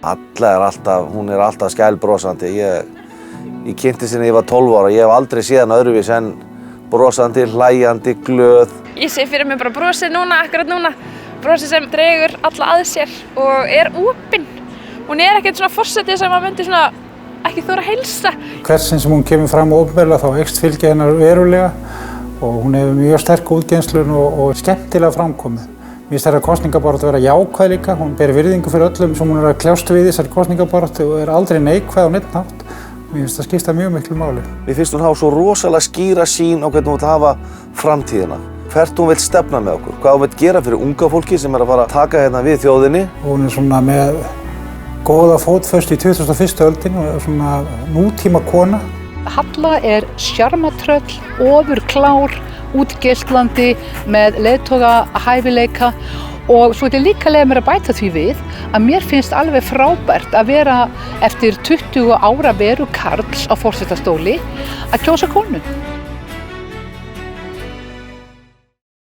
Hún alltaf skælbrosandi. Ég kynntist henni þegar ég var 12 ára. Ég hef aldrei séð hana öðruvísi en brosandi, hlæjandi, glöð. Ég sé fyrir mig bara brosið akkurat núna. Brosið sem dregur alla að sér og opin. Hún ekkert svona forseti sem maður myndi svona ekki þora að heilsa. Hvert sinn sem hún kemur fram opinberlega þá eykst fylgi hennar verulega og hún hefur mjög sterk útgeymslun og skemmtilega framkomið. Mér finnst þessar kosningabaráttu vera jákvæð líka. Hún ber virðingu fyrir öllum sem hún að kljást við í þessari kosningabaráttu og aldrei neikvæð á neinn hátt. Mér finnst það skipta mjög miklu máli. Mér finnst hún hafa svo rosalega skýra sýn á hvernig hún vill hafa framtíðina. Hvert hún vill stefna með okkur, hvað hún vill gera fyrir unga fólki sem að fara að taka hérna við þjóðinni. Hún svona með góða fótfestu í 21. öldinni og svona nútíma kona. Halla sjarmatröll, ofurklár, útgeislandi með leiðtogahæfileika og svo líka leyfa mér að bæta því við að mér finnst alveg frábært að vera eftir 20 ára veru karls á forsetastóli að kjósa konu.